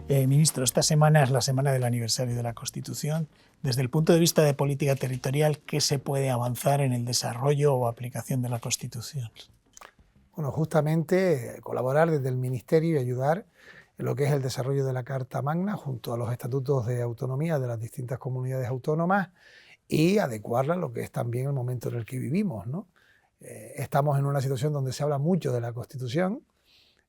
Ministro, esta semana es la semana del aniversario de la Constitución. Desde el punto de vista de política territorial, ¿qué se puede avanzar en el desarrollo o aplicación de la Constitución? Bueno, justamente colaborar desde el Ministerio y ayudar en lo que es el desarrollo de la Carta Magna junto a los estatutos de autonomía de las distintas comunidades autónomas y adecuarla a lo que es también el momento en el que vivimos, ¿no? Estamos en una situación donde se habla mucho de la Constitución.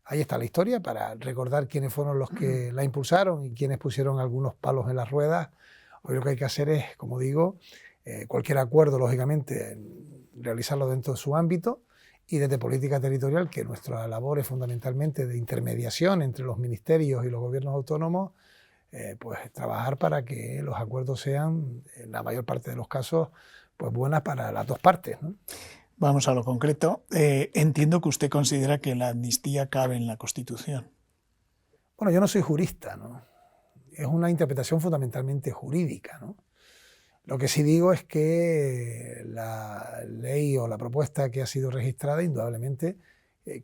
Ahí está la historia para recordar quiénes fueron los que la impulsaron y quiénes pusieron algunos palos en las ruedas. Hoy lo que hay que hacer es, como digo, cualquier acuerdo, lógicamente, realizarlo dentro de su ámbito, y desde política territorial, que nuestra labor es fundamentalmente de intermediación entre los ministerios y los gobiernos autónomos, pues trabajar para que los acuerdos sean, en la mayor parte de los casos, pues buenas para las dos partes, ¿no? Vamos a lo concreto. Entiendo que usted considera que la amnistía cabe en la Constitución. Bueno, yo no soy jurista, ¿no? Es una interpretación fundamentalmente jurídica, ¿no? Lo que sí digo es que la ley o la propuesta que ha sido registrada indudablemente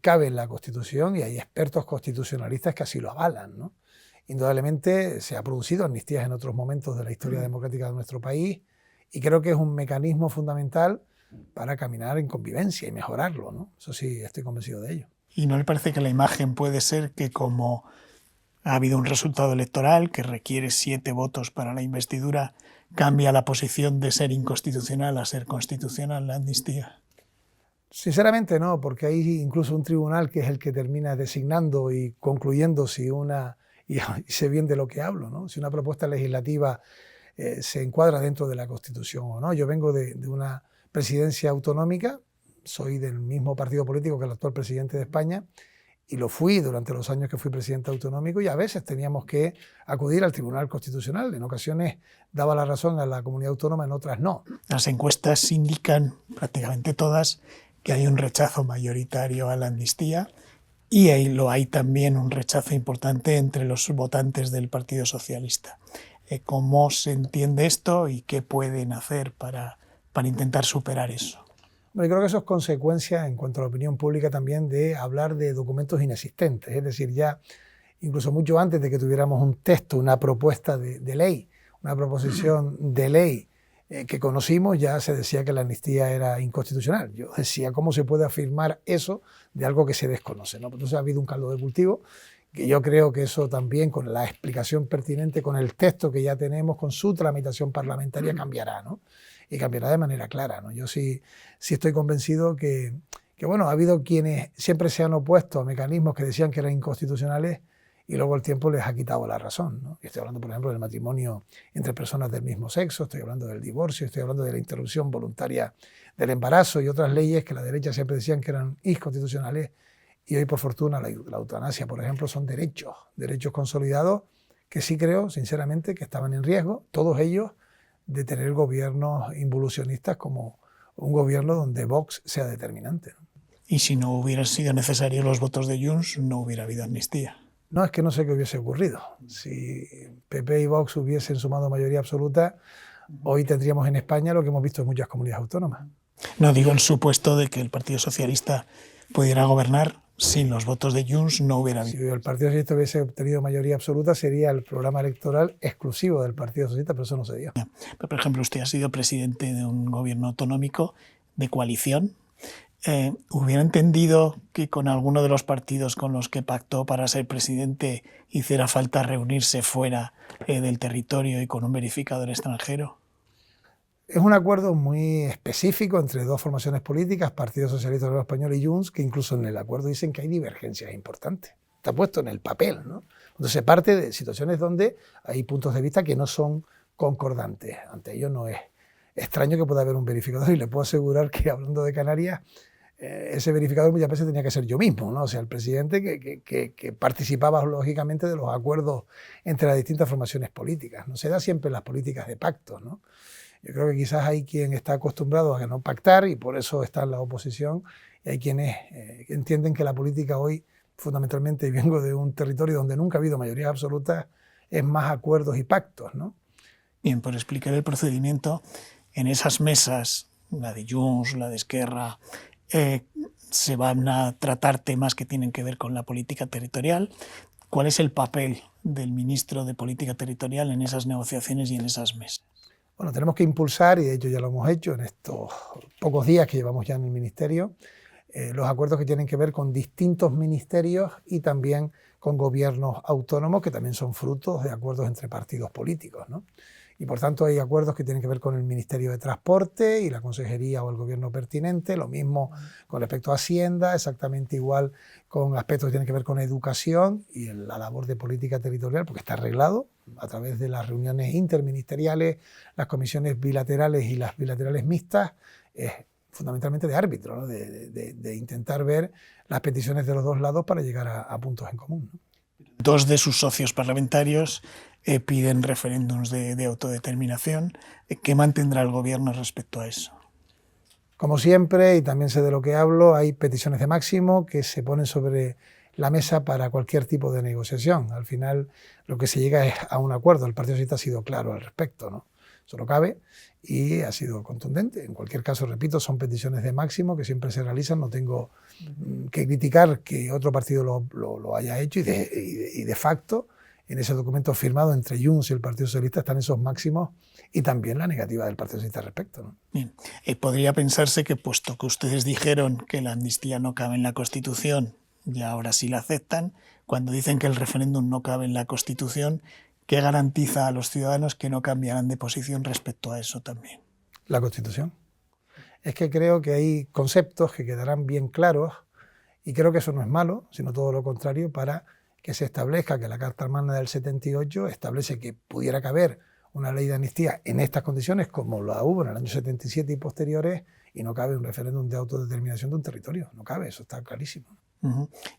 cabe en la Constitución y hay expertos constitucionalistas que así lo avalan, ¿no? Indudablemente se ha producido amnistías en otros momentos de la historia democrática de nuestro país y creo que es un mecanismo fundamental para caminar en convivencia y mejorarlo, ¿no? Eso sí, estoy convencido de ello. ¿Y no le parece que la imagen puede ser que como ha habido un resultado electoral que requiere 7 votos para la investidura, cambia la posición de ser inconstitucional a ser constitucional la amnistía? Sinceramente no, porque hay incluso un tribunal que es el que termina designando y concluyendo si y sé bien de lo que hablo, ¿no? Si una propuesta legislativa se encuadra dentro de la Constitución o no. Yo vengo de una presidencia autonómica, soy del mismo partido político que el actual presidente de España, y lo fui durante los años que fui presidente autonómico, y a veces teníamos que acudir al Tribunal Constitucional. En ocasiones daba la razón a la comunidad autónoma, en otras no. Las encuestas indican, prácticamente todas, que hay un rechazo mayoritario a la amnistía y hay también un rechazo importante entre los votantes del Partido Socialista. ¿Cómo se entiende esto y qué pueden hacer para intentar superar eso? Bueno, yo creo que eso es consecuencia, en cuanto a la opinión pública, también de hablar de documentos inexistentes. Es decir, ya incluso mucho antes de que tuviéramos un texto, una propuesta de ley, una proposición de ley que conocimos, ya se decía que la amnistía era inconstitucional. Yo decía, ¿cómo se puede afirmar eso de algo que se desconoce, ¿no? Entonces ha habido un caldo de cultivo, que yo creo que eso también, con la explicación pertinente, con el texto que ya tenemos, con su tramitación parlamentaria, cambiará, ¿no? Y cambiará de manera clara, ¿no? Yo sí estoy convencido que bueno, ha habido quienes siempre se han opuesto a mecanismos que decían que eran inconstitucionales y luego el tiempo les ha quitado la razón, ¿no? Estoy hablando, por ejemplo, del matrimonio entre personas del mismo sexo, estoy hablando del divorcio, estoy hablando de la interrupción voluntaria del embarazo y otras leyes que la derecha siempre decían que eran inconstitucionales, y hoy, por fortuna, la eutanasia, por ejemplo, son derechos consolidados que sí creo, sinceramente, que estaban en riesgo, todos ellos, de tener gobiernos involucionistas como un gobierno donde Vox sea determinante, ¿no? Y si no hubieran sido necesarios los votos de Junts, no hubiera habido amnistía. No, es que no sé qué hubiese ocurrido. Si PP y Vox hubiesen sumado mayoría absoluta, hoy tendríamos en España lo que hemos visto en muchas comunidades autónomas. No digo el supuesto de que el Partido Socialista pudiera gobernar sin los votos de Junts, no hubiera habido. Si el Partido Socialista hubiese obtenido mayoría absoluta, sería el programa electoral exclusivo del Partido Socialista, pero eso no se dio. Pero, por ejemplo, usted ha sido presidente de un gobierno autonómico de coalición. ¿Hubiera entendido que con alguno de los partidos con los que pactó para ser presidente hiciera falta reunirse fuera del territorio y con un verificador extranjero? Es un acuerdo muy específico entre dos formaciones políticas, Partido Socialista Obrero Español y Junts, que incluso en el acuerdo dicen que hay divergencias importantes. Está puesto en el papel, ¿no? Entonces se parte de situaciones donde hay puntos de vista que no son concordantes. Ante ello no es extraño que pueda haber un verificador, y le puedo asegurar que, hablando de Canarias, ese verificador muchas veces tenía que ser yo mismo, ¿no? O sea, el presidente que participaba lógicamente de los acuerdos entre las distintas formaciones políticas. No se da siempre en las políticas de pacto, ¿no? Yo creo que quizás hay quien está acostumbrado a no pactar y por eso está en la oposición, y hay quienes entienden que la política hoy, fundamentalmente, y vengo de un territorio donde nunca ha habido mayorías absolutas, es más acuerdos y pactos, ¿no? Bien, por explicar el procedimiento, en esas mesas, la de Junts, la de Esquerra, se van a tratar temas que tienen que ver con la política territorial, ¿Cuál es el papel del ministro de Política Territorial en esas negociaciones y en esas mesas? Bueno, tenemos que impulsar, y de hecho ya lo hemos hecho en estos pocos días que llevamos ya en el Ministerio, los acuerdos que tienen que ver con distintos ministerios y también con gobiernos autónomos que también son frutos de acuerdos entre partidos políticos, ¿no? Y por tanto hay acuerdos que tienen que ver con el Ministerio de Transporte y la Consejería o el Gobierno pertinente, lo mismo con respecto a Hacienda, exactamente igual con aspectos que tienen que ver con educación y la labor de política territorial, porque está arreglado a través de las reuniones interministeriales, las comisiones bilaterales y las bilaterales mixtas, fundamentalmente de árbitro, ¿no? de intentar ver las peticiones de los dos lados para llegar a puntos en común, ¿no? Dos de sus socios parlamentarios piden referéndums de autodeterminación. ¿Qué mantendrá el gobierno respecto a eso? Como siempre, y también sé de lo que hablo, hay peticiones de máximo que se ponen sobre la mesa para cualquier tipo de negociación. Al final, lo que se llega es a un acuerdo. El Partido Socialista ha sido claro al respecto, ¿no? Solo cabe y ha sido contundente. En cualquier caso, repito, son peticiones de máximo que siempre se realizan. No tengo que criticar que otro partido lo haya hecho y de facto en ese documento firmado entre Junts y el Partido Socialista están esos máximos y también la negativa del Partido Socialista al respecto, ¿no? Bien. Podría pensarse que, puesto que ustedes dijeron que la amnistía no cabe en la Constitución y ahora sí la aceptan, cuando dicen que el referéndum no cabe en la Constitución, ¿qué garantiza a los ciudadanos que no cambiarán de posición respecto a eso también? La Constitución. Es que creo que hay conceptos que quedarán bien claros y creo que eso no es malo, sino todo lo contrario, para que se establezca que la Carta Magna del 78 establece que pudiera caber una ley de amnistía en estas condiciones como la hubo en el año 77 y posteriores, y no cabe un referéndum de autodeterminación de un territorio. No cabe, eso está clarísimo.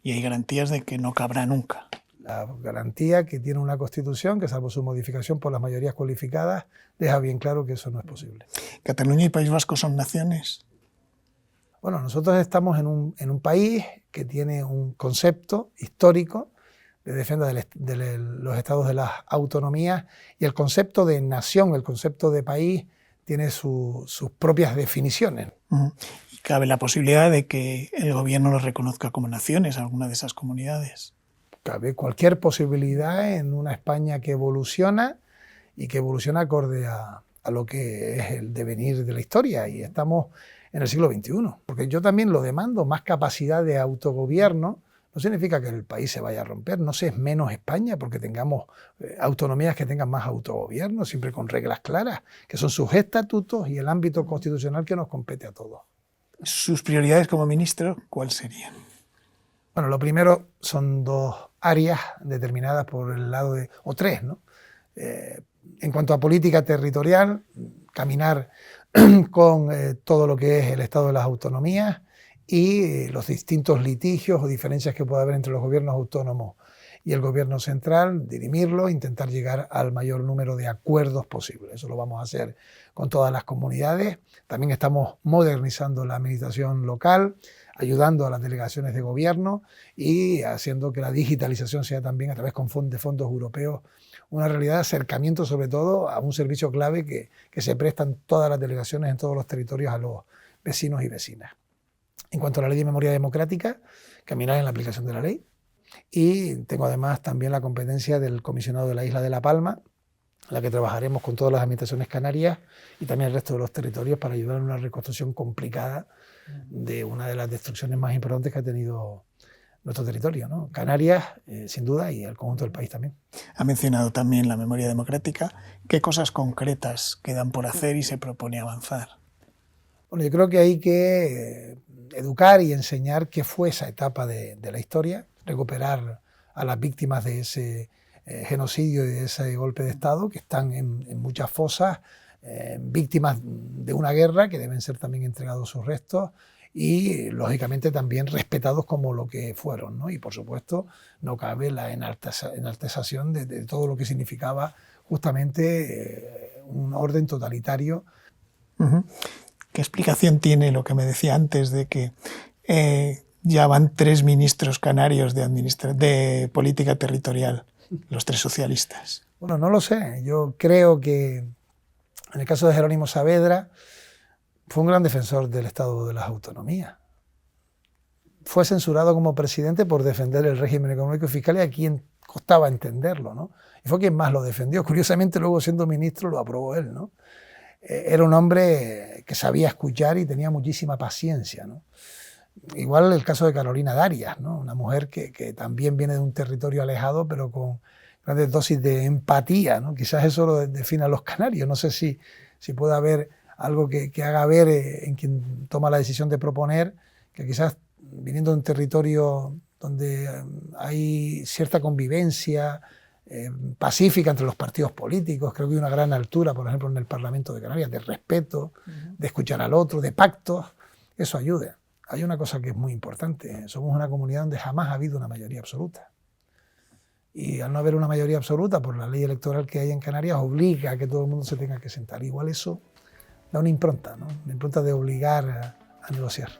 Y hay garantías de que no cabrá nunca. La garantía que tiene una Constitución, que salvo su modificación por las mayorías cualificadas, deja bien claro que eso no es posible. ¿Cataluña y País Vasco son naciones? Bueno, nosotros estamos en un país que tiene un concepto histórico de defensa de los estados de las autonomías, y el concepto de nación, el concepto de país, tiene sus propias definiciones. ¿Y cabe la posibilidad de que el gobierno los reconozca como naciones, alguna de esas comunidades? Cabe cualquier posibilidad en una España que evoluciona y que evoluciona acorde a lo que es el devenir de la historia, y estamos en el siglo XXI. Porque yo también lo demando, más capacidad de autogobierno. No significa que el país se vaya a romper, no se es menos España porque tengamos autonomías que tengan más autogobierno, siempre con reglas claras, que son sus estatutos y el ámbito constitucional que nos compete a todos. ¿Sus prioridades como ministro cuáles serían? Bueno, lo primero son dos áreas determinadas por el lado de, o tres, ¿no? En cuanto a política territorial, caminar con todo lo que es el estado de las autonomías y los distintos litigios o diferencias que pueda haber entre los gobiernos autónomos y el gobierno central, dirimirlo, intentar llegar al mayor número de acuerdos posible. Eso lo vamos a hacer con todas las comunidades. También estamos modernizando la administración local, ayudando a las delegaciones de gobierno y haciendo que la digitalización sea también a través de fondos europeos una realidad de acercamiento, sobre todo a un servicio clave que se prestan todas las delegaciones en todos los territorios a los vecinos y vecinas. En cuanto a la ley de memoria democrática, caminar en la aplicación de la ley. Y tengo además también la competencia del comisionado de la isla de La Palma, en la que trabajaremos con todas las administraciones canarias y también el resto de los territorios para ayudar en una reconstrucción complicada de una de las destrucciones más importantes que ha tenido nuestro territorio, ¿no? Canarias, sin duda, y el conjunto del país también. Ha mencionado también la memoria democrática. ¿Qué cosas concretas quedan por hacer y se propone avanzar? Bueno, yo creo que hay que educar y enseñar qué fue esa etapa de la historia, recuperar a las víctimas de ese genocidio y de ese golpe de Estado, que están en muchas fosas, víctimas de una guerra, que deben ser también entregados sus restos y, lógicamente, también respetados como lo que fueron, ¿no? Y, por supuesto, no cabe la enaltezación de todo lo que significaba justamente un orden totalitario. ¿Qué explicación tiene lo que me decía antes de que ya van 3 ministros canarios de política territorial, los 3 socialistas? Bueno, no lo sé. Yo creo que en el caso de Jerónimo Saavedra fue un gran defensor del Estado de las Autonomías. Fue censurado como presidente por defender el régimen económico y fiscal, y aquí costaba entenderlo, ¿no? Y fue quien más lo defendió. Curiosamente, luego siendo ministro lo aprobó él, ¿no? Era un hombre que sabía escuchar y tenía muchísima paciencia, ¿no? Igual el caso de Carolina Darias, ¿no? Una mujer que también viene de un territorio alejado, pero con grandes dosis de empatía, ¿no? Quizás eso lo define a los canarios. No sé si puede haber algo que haga ver en quien toma la decisión de proponer, que quizás viniendo de un territorio donde hay cierta convivencia pacífica entre los partidos políticos, creo que hay una gran altura, por ejemplo, en el Parlamento de Canarias, de respeto, de escuchar al otro, de pactos, eso ayuda. Hay una cosa que es muy importante, somos una comunidad donde jamás ha habido una mayoría absoluta. Y al no haber una mayoría absoluta, por la ley electoral que hay en Canarias, obliga a que todo el mundo se tenga que sentar. Igual eso da una impronta, ¿no? Una impronta de obligar a negociar.